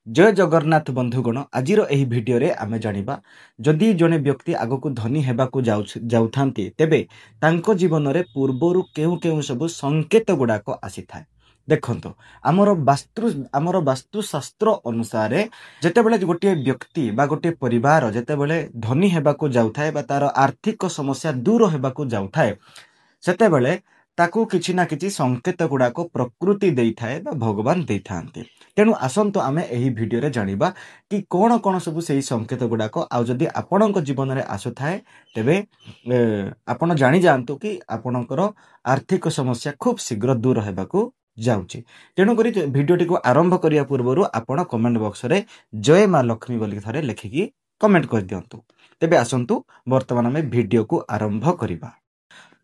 जय जगन्नाथ बंधुगण आज भिडियो रे आमे जानिबा जदि जने व्यक्ति आगको धनी हेबाकू जाउथांती तेबे तांको जीवन रे पूर्वरु केउ केउ सब संकेत गुडाक आसी थाए। देखंतो आमर वास्तुशास्त्र अनुसार जेतेबेले गोटे व्यक्ति बा गोटे परिवार जेतेबेले धनी हेबाकू जाउथाए बा तार आर्थिक समस्या दूर हेबाकू जाउथाए सेतेबेले ताकू किछि ना किछि संकेत गुडाक प्रकृति देई थाए बा भगवान देई थांती। तेणु आसंतु आमे एही भिडियो रे जानिबा कि कोन कोन सब सेही संकेत गुडाक आ जदि आपणक जीवन रे आसु थाए तेबे आपण जानि जानतु कि आपणकर आर्थिक समस्या खूब शीघ्र दूर हेबाकू जाउची। तेणु करी भिडियोटी को आरंभ करिया पूर्वरु आपण कमेंट बॉक्स रे जय मां लक्ष्मी बोली थरे लिखिकी कमेंट कर दियंतु। तेबे आसंतु वर्तमान में भिडियो को आरंभ करिबा।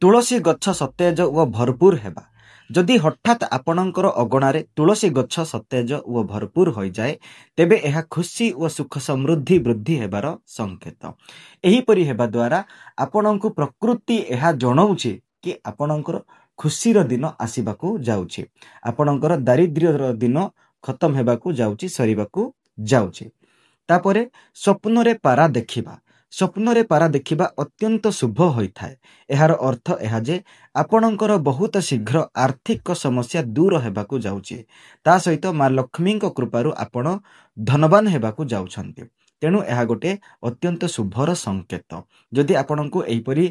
तुलसी गच्छ सतेज व भरपूर हेबा। जदि हठात आपणकर अगणारे तुलसी गच्छ सतेज व भरपूर हो जाए तेबे एहा खुशी व सुख समृद्धि वृद्धि हेबार संकेत। एहीपरि हेबा द्वारा आपणଙ୍କୁ प्रकृति एहा जणाउछि कि आपणकर खुशीर दिन आसीबाकू जाउछि, आपणकर दारिद्र्यर दिन खत्म हेबाकू जाउछि, सरीबाकू जाउछि। तापरे स्वप्न पारा देखिबा। स्वप्न रे पारा देखिबा अत्यंत शुभ होइथाए। एहार अर्थ एहा जे आपणकर बहुत शीघ्र आर्थिक समस्या दूर हेबाकू जाउछि। ता सहित मां लक्ष्मी कृपारु आपण धनवान हेबाकू जाउछन्ति। तेणु एहा गोटे अत्यंत शुभर संकेत। जदि आपणଙ୍କୁ एहीपरि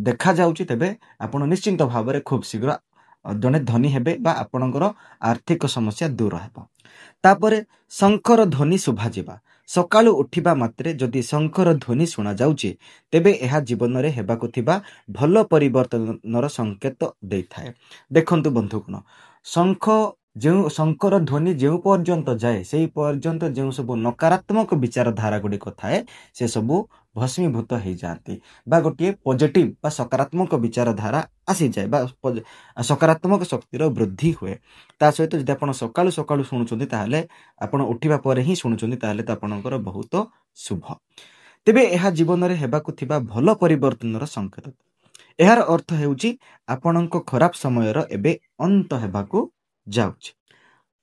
देखा जाउछि तेबे आपण निश्चिंत भाव रे खूब शीघ्र जने धनी हेबे बा आपणकर आर्थिक समस्या दूर हेबा। तापरे शंकर ध्वनि शुभा जिबा। सकाळु उठिबा मात्रे जदि शंकर ध्वनि शुणा जाउछि तेबे एहा जीवन रे हेबाकू थिबा भल परिवर्तनर संकेत देइथाए। देखंतु बंधुगण, शंकर ध्वनि जो पर्यंत जाए से पर्यंत जो सब नकारात्मक विचारधारा गुड़िक थाए से सबू भस्मीभूत हो जाती बा गोटे पॉजिटिव बा सकारात्मक विचारधारा आसी जाए बा सकारात्मक शक्तिर वृद्धि हुए। ता सहित जदि आपण सकाळु सकाळु शुणुचंती ताहले आपण उठिबा परे ही शुणुचंती ताहले तो आपणकर बहुत शुभ। तेबे एहा जीवन रे हेबाकू थिबा भल परिवर्तनर संकेत। एहार अर्थ हेउची आपणक खराब समयर एबे अंत हेबाकू जाउछि।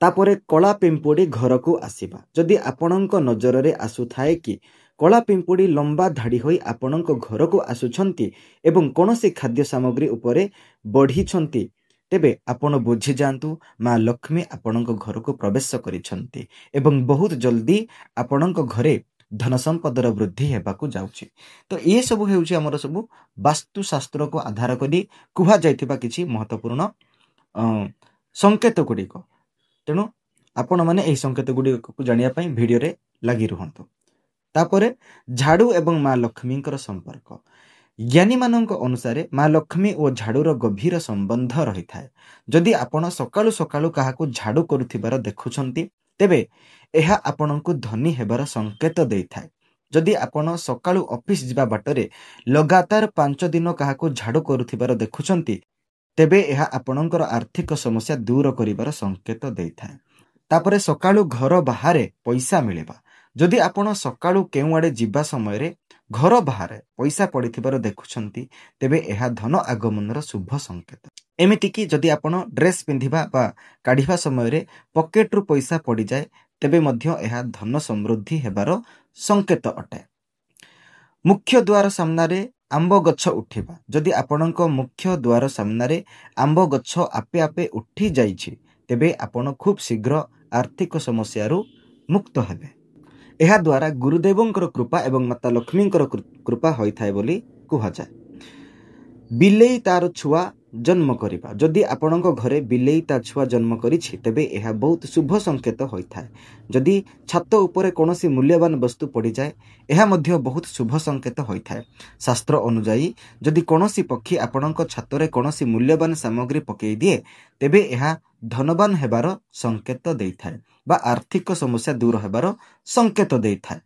तापरे कला पिंपुड़ी घर को आसीबा। जदि आपणक नजर रे आसु थाए कि कला पिंपुड़ी लंबा धाड़ी होई आपणक घर को आसुछंती एवं कोनोसी खाद्य सामग्री उपरे बढ़ी छंती तेबे आपण बुझी जानतु मां लक्ष्मी आपणक घर को प्रवेश करिछंती एवं बहुत जल्दी आपणक घरे धन संपदर वृद्धि हेबाकू जाउछि। तो ये सब हेउछि हमर सब वास्तुशास्त्र को आधार करी कुहा जायतिबा किछि महत्वपूर्ण संकेत गुड़िक। तेणु आपण मैंने यही संकेत गुड़िक को जानिया पई भिडियो रे लगी रुहंतु। तापरे झाड़ू एवं मां लक्ष्मी संपर्क। ज्ञानी मानक अनुसार मां लक्ष्मी और झाड़ूर गभीर संबंध रही थाए। जदि आपण सकाळु सकाळु काहाकू झाड़ू करुथिबार देखुछंती तेबे एहा आपणଙ୍କୁ धनी हेबार संकेत देई थाए। जदि आपण सकाळु ऑफिस जिबा बाटरे लगातार 5 दिन काहाकू झाड़ू करुथिबार देखुछंती तेबे एहा आपणଙ୍କର आर्थिक समस्या दूर करिबार संकेत देई थाए। तापरे सकाळु घर बाहर पैसा मिलेबा। जदि आपण सकाळु केउ आडे जिबा समय रे घर बाहर पैसा पड़िथिबार देखुछंती तेबे एहा धन आगमनर शुभ संकेत। एमिति कि जदि आपण ड्रेस पिंधिबा बा काढिबा समय रे पॉकेट रु पैसा पड़ी जाए तेबे मध्य एहा धन समृद्धि हेबार संकेत अटे। मुख्य द्वार सामने आंब गच्छ उठिबा। जदि आपणक मुख्य द्वार सामने आंब गच्छ आपे आपे उठी जाइछि तेबे आपण खूब शीघ्र आर्थिक समस्या मुक्त हेबे। एहा द्वारा गुरुदेवंकर कृपा एवं माता लक्ष्मींकर कृपा होई थाए बोली कुहा जाए। बिलेई तार छुआ जन्म करिबा। जदि आपणक घरे बिलेई ता छुआ जन्म करिछि तेबे एहा बहुत शुभ संकेत होई थाए। जदि छात उपरे कोनोसी मूल्यवान वस्तु पड़ी जाए एहा मध्य बहुत शुभ संकेत होई थाए। शास्त्र अनुसार जदि कोनोसी पक्षी आपणक छातरे कोनोसी मूल्यवान सामग्री पकेई दिए तेबे एहा धनवान हेबार संकेत देई थाए बा आर्थिक समस्या दूर हेबार संकेत देई थाए।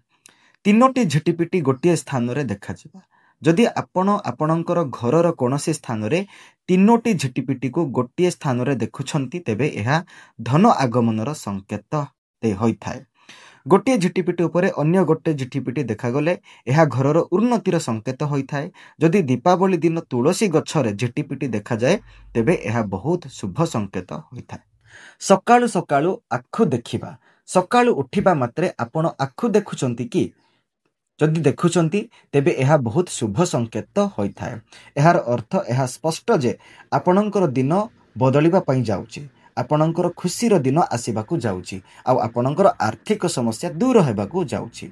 3टी झिटिपिटी गोटे स्थान रे देखा जिबा। जदि आपण आपणकर घरर कोनोसी स्थान रे 3टी झिटिपिटी को गोटे स्थान रे देखुछंती तेबे एहा धन आगमनर संकेत होई थाए। गोटे झिटिपिटी उपरे अन्य गोटे झिटिपिटी देखा गले एहा घरर उन्नतिर संकेत होई थाए। जदि दीपावली दिन तुलसी गच्छरे झिटिपिटी देखा जाए तेबे एहा बहुत शुभ संकेत होई थाए। सकाळु सकाळु आखु देखिबा। ସକାଳୁ ଉଠିବା ମାତ୍ରେ ଆପଣ ଆଖୁ ଦେଖୁଛନ୍ତି କି? ଯଦି ଦେଖୁଛନ୍ତି ତେବେ ଏହା ବହୁତ ଶୁଭ ସଂକେତ ହୋଇଥାଏ। ଏହାର ଅର୍ଥ ଏହା ସ୍ପଷ୍ଟ ଯେ ଆପଣଙ୍କର ଦିନ ବଦଳିବା ପାଇଁ ଯାଉଛି, ଆପଣଙ୍କର ଖୁସିର ଦିନ ଆସିବାକୁ ଯାଉଛି, ଆଉ ଆପଣଙ୍କର ଆର୍ଥିକ ସମସ୍ୟା ଦୂର ହେବାକୁ ଯାଉଛି।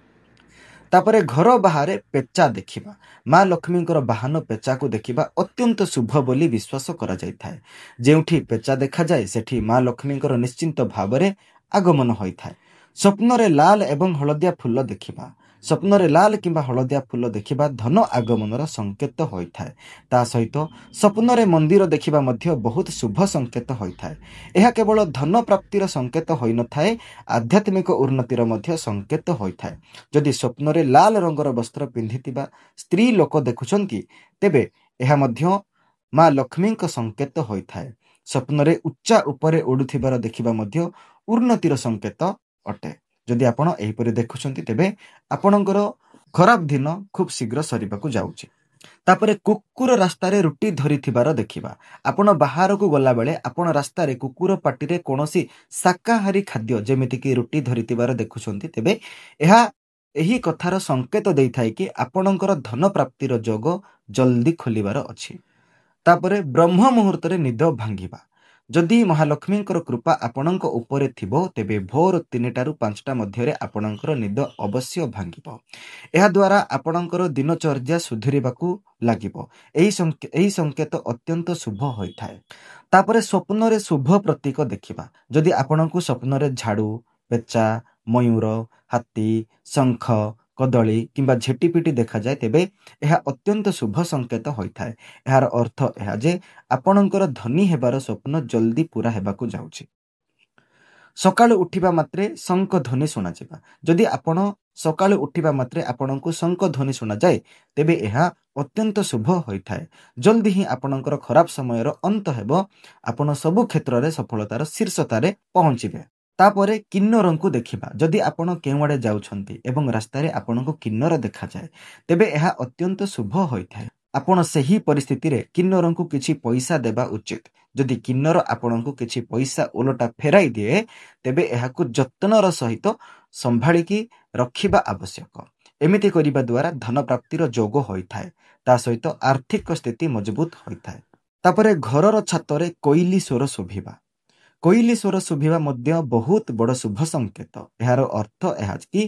ତାପରେ ଘର ବାହାରେ ପେଚା ଦେଖିବା। ମା ଲକ୍ଷ୍ମୀଙ୍କର ବାହନ ପେଚାକୁ ଦେଖିବା ଅତ୍ୟନ୍ତ ଶୁଭ ବୋଲି ବିଶ୍ୱାସ କରାଯାଇଥାଏ। ଯେଉଁଠି ପେଚା ଦେଖାଯାଏ ସେଠି ମା ଲକ୍ଷ୍ମୀଙ୍କର ନିଶ୍ଚିନ୍ତ ଭାବରେ ଆଗମନ ହୋଇଥାଏ। ସ୍ୱପ୍ନରେ ଲାଲ ଏବଂ ହଳଦିଆ ଫୁଲ ଦେଖିବା। ସ୍ୱପ୍ନରେ ଲାଲ କିମ୍ବା ହଳଦିଆ ଫୁଲ ଦେଖିବା ଧନ ଆଗମନର ସଂକେତ ହୋଇଥାଏ। ତା ସହିତ ସ୍ୱପ୍ନରେ ମନ୍ଦିର ଦେଖିବା ମଧ୍ୟ ବହୁତ ଶୁଭ ସଂକେତ ହୋଇଥାଏ। ଏହା କେବଳ ଧନ ପ୍ରାପ୍ତିର ସଂକେତ ହୋଇନଥାଏ, ଆଧ୍ୟାତ୍ମିକ ଉନ୍ନତିର ମଧ୍ୟ ସଂକେତ ହୋଇଥାଏ। ଯଦି ସ୍ୱପ୍ନରେ ଲାଲ ରଙ୍ଗର ବସ୍ତ୍ର ପିନ୍ଧିଥିବା ସ୍ତ୍ରୀ ଲୋକ ଦେଖୁଛନ୍ତି ତେବେ ଏହା ମଧ୍ୟ ମା ଲକ୍ଷ୍ମୀଙ୍କ ସଂକେତ ହୋଇଥାଏ। ସ୍ୱପ୍ନରେ ଉଚ୍ଚା ଉପରେ ଉଡୁଥିବାର ଦେଖିବା ମଧ୍ୟ ଉନ୍ନତିର ସଂକେତ ଅଟେ। ଯଦି ଆପଣ ଏହିପରି ଦେଖୁଛନ୍ତି ତେବେ ଆପଣଙ୍କର ଖରାପ ଦିନ ଖୁବ୍ ଶୀଘ୍ର ସରିବାକୁ ଯାଉଛି। ତାପରେ କୁକୁର ରାସ୍ତାରେ ରୁଟି ଧରିଥିବାର ଦେଖିବା। ଆପଣ ବାହାରକୁ ଗଲାବେଳେ ଆପଣ ରାସ୍ତାରେ କୁକୁର ପାଟିରେ କୌଣସି ଶାକାହାରୀ ଖାଦ୍ୟ ଯେମିତିକି ରୁଟି ଧରିଥିବାର ଦେଖୁଛନ୍ତି ତେବେ ଏହି କଥାର ସଂକେତ ଦେଇଥାଏ କି ଆପଣଙ୍କର ଧନ ପ୍ରାପ୍ତିର ଯୋଗ ଜଲ୍ଦି ଖୋଲିବାର ଅଛି। ତାପରେ ବ୍ରହ୍ମ ମୁହୂର୍ତ୍ତରେ ନିଦ ଭାଙ୍ଗିବା। ଯଦି ମହାଲକ୍ଷ୍ମୀଙ୍କର କୃପା ଆପଣଙ୍କ ଉପରେ ଥିବ ତେବେ ଭୋର 3ଟାରୁ 5ଟା ମଧ୍ୟରେ ଆପଣଙ୍କର ନିଦ ଅବଶ୍ୟ ଭାଙ୍ଗିବ। ଏହାଦ୍ୱାରା ଆପଣଙ୍କର ଦିନଚର୍ଯ୍ୟା ସୁଧୁରିବାକୁ ଲାଗିବ। ଏହି ସଂକେତ ଅତ୍ୟନ୍ତ ଶୁଭ ହୋଇଥାଏ। ତାପରେ ସ୍ୱପ୍ନରେ ଶୁଭ ପ୍ରତୀକ ଦେଖିବା। ଯଦି ଆପଣଙ୍କୁ ସ୍ୱପ୍ନରେ ଝାଡୁ, ପେଚା, ମୟୂର, ହାତୀ, ଶଙ୍ଖ, କଦଳୀ କିମ୍ବା ଝିଟିପିଟି ଦେଖାଯାଏ ତେବେ ଏହା ଅତ୍ୟନ୍ତ ଶୁଭ ସଂକେତ ହୋଇଥାଏ। ଏହାର ଅର୍ଥ ଏହା ଯେ ଆପଣଙ୍କର ଧନୀ ହେବାର ସ୍ୱପ୍ନ ଜଲ୍ଦି ପୁରା ହେବାକୁ ଯାଉଛି। ସକାଳୁ ଉଠିବା ମାତ୍ରେ ଶଙ୍ଖ ଧ୍ୱନି ଶୁଣାଯିବା। ଯଦି ଆପଣ ସକାଳୁ ଉଠିବା ମାତ୍ରେ ଆପଣଙ୍କୁ ଶଙ୍ଖ ଧ୍ୱନି ଶୁଣାଯାଏ ତେବେ ଏହା ଅତ୍ୟନ୍ତ ଶୁଭ ହୋଇଥାଏ। ଜଲ୍ଦି ହିଁ ଆପଣଙ୍କର ଖରାପ ସମୟର ଅନ୍ତ ହେବ। ଆପଣ ସବୁ କ୍ଷେତ୍ରରେ ସଫଳତାର ଶୀର୍ଷତାରେ ପହଞ୍ଚିବେ। ତାପରେ କିନ୍ନରଙ୍କୁ ଦେଖିବା। ଯଦି ଆପଣ କେଉଁଆଡ଼େ ଯାଉଛନ୍ତି ଏବଂ ରାସ୍ତାରେ ଆପଣଙ୍କୁ କିନ୍ନର ଦେଖାଯାଏ ତେବେ ଏହା ଅତ୍ୟନ୍ତ ଶୁଭ ହୋଇଥାଏ। ଆପଣ ସେହି ପରିସ୍ଥିତିରେ କିନ୍ନରଙ୍କୁ କିଛି ପଇସା ଦେବା ଉଚିତ। ଯଦି କିନ୍ନର ଆପଣଙ୍କୁ କିଛି ପଇସା ଓଲଟା ଫେରାଇ ଦିଏ ତେବେ ଏହାକୁ ଯତ୍ନର ସହିତ ସମ୍ଭାଳିକି ରଖିବା ଆବଶ୍ୟକ। ଏମିତି କରିବା ଦ୍ୱାରା ଧନ ପ୍ରାପ୍ତିର ଯୋଗ ହୋଇଥାଏ। ତା ସହିତ ଆର୍ଥିକ ସ୍ଥିତି ମଜବୁତ ହୋଇଥାଏ। ତାପରେ ଘରର ଛାତରେ କୋଇଲି ସ୍ୱର ଶୁଭିବା। କୋଇଲି ସ୍ୱର ଶୁଭିବା ମଧ୍ୟ ବହୁତ ବଡ଼ ଶୁଭ ସଂକେତ। ଏହାର ଅର୍ଥ ଏହା କି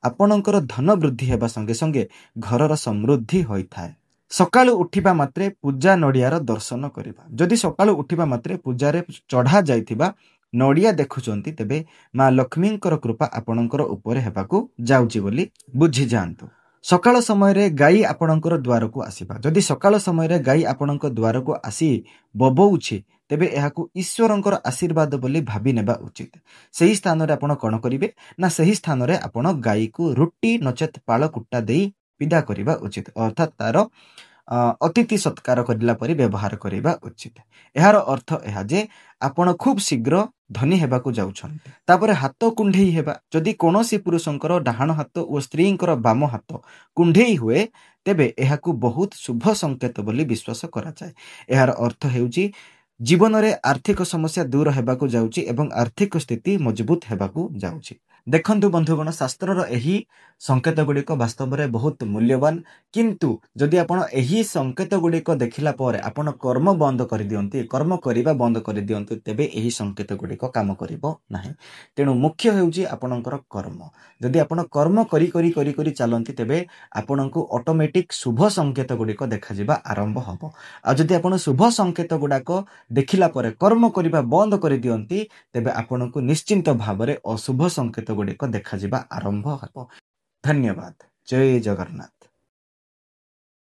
ଆପଣଙ୍କର ଧନ ବୃଦ୍ଧି ହେବା ସଙ୍ଗେ ସଙ୍ଗେ ଘରର ସମୃଦ୍ଧି ହୋଇଥାଏ। ସକାଳୁ ଉଠିବା ମାତ୍ରେ ପୂଜା ନଡ଼ିଆର ଦର୍ଶନ କରିବା। ଯଦି ସକାଳୁ ଉଠିବା ମାତ୍ରେ ପୂଜାରେ ଚଢ଼ା ଯାଇଥିବା ନଡ଼ିଆ ଦେଖୁଛନ୍ତି ତେବେ ମା ଲକ୍ଷ୍ମୀଙ୍କର କୃପା ଆପଣଙ୍କର ଉପରେ ହେବାକୁ ଯାଉଛି ବୋଲି ବୁଝିଯାଆନ୍ତୁ। ସକାଳ ସମୟରେ ଗାଈ ଆପଣଙ୍କର ଦ୍ୱାରକୁ ଆସିବା। ଯଦି ସକାଳ ସମୟରେ ଗାଈ ଆପଣଙ୍କ ଦ୍ୱାରକୁ ଆସି ବୋବଉଛି ତେବେ ଏହାକୁ ଈଶ୍ୱରଙ୍କର ଆଶୀର୍ବାଦ ବୋଲି ଭାବି ନେବା ଉଚିତ। ସେହି ସ୍ଥାନରେ ଆପଣ କ'ଣ କରିବେ ନା ସେହି ସ୍ଥାନରେ ଆପଣ ଗାଈକୁ ରୁଟି ନଚେତ୍ ପାଳ କୁଟା ଦେଇ ବିଦା କରିବା ଉଚିତ, ଅର୍ଥାତ୍ ତାର ଅତିଥି ସତ୍କାର କରିଲା ପରି ବ୍ୟବହାର କରିବା ଉଚିତ। ଏହାର ଅର୍ଥ ଏହା ଯେ ଆପଣ ଖୁବ୍ ଶୀଘ୍ର ଧନୀ ହେବାକୁ ଯାଉଛନ୍ତି। ତାପରେ ହାତ କୁଣ୍ଢେଇ ହେବା। ଯଦି କୌଣସି ପୁରୁଷଙ୍କର ଡାହାଣ ହାତ ଓ ସ୍ତ୍ରୀଙ୍କର ବାମ ହାତ କୁଣ୍ଢେଇ ହୁଏ ତେବେ ଏହାକୁ ବହୁତ ଶୁଭ ସଂକେତ ବୋଲି ବିଶ୍ୱାସ କରାଯାଏ। ଏହାର ଅର୍ଥ ହେଉଛି ଜୀବନରେ ଆର୍ଥିକ ସମସ୍ୟା ଦୂର ହେବାକୁ ଯାଉଛି ଏବଂ ଆର୍ଥିକ ସ୍ଥିତି ମଜବୁତ ହେବାକୁ ଯାଉଛି। ଦେଖନ୍ତୁ ବନ୍ଧୁଗଣ, ଶାସ୍ତ୍ରର ଏହି ସଂକେତ ଗୁଡ଼ିକ ବାସ୍ତବରେ ବହୁତ ମୂଲ୍ୟବାନ। କିନ୍ତୁ ଯଦି ଆପଣ ଏହି ସଂକେତ ଗୁଡ଼ିକ ଦେଖିଲା ପରେ ଆପଣ କର୍ମ ବନ୍ଦ କରିଦିଅନ୍ତି, କର୍ମ କରିବା ବନ୍ଦ କରିଦିଅନ୍ତି ତେବେ ଏହି ସଂକେତ ଗୁଡ଼ିକ କାମ କରିବ ନାହିଁ। ତେଣୁ ମୁଖ୍ୟ ହେଉଛି ଆପଣଙ୍କର କର୍ମ। ଯଦି ଆପଣ କର୍ମ କରି କରି କରି କରି ଚାଲନ୍ତି ତେବେ ଆପଣଙ୍କୁ ଅଟୋମେଟିକ୍ ଶୁଭ ସଂକେତ ଗୁଡ଼ିକ ଦେଖାଯିବା ଆରମ୍ଭ ହେବ। ଆଉ ଯଦି ଆପଣ ଶୁଭ ସଂକେତ ଗୁଡ଼ାକ ଦେଖିଲା ପରେ କର୍ମ କରିବା ବନ୍ଦ କରିଦିଅନ୍ତି ତେବେ ଆପଣଙ୍କୁ ନିଶ୍ଚିନ୍ତ ଭାବରେ ଅଶୁଭ ସଂକେତ ଗୁଡ଼ିକ ଦେଖାଯିବା ଆରମ୍ଭ ହେବ। ଧନ୍ୟବାଦ। ଜୟ ଜଗନ୍ନାଥ।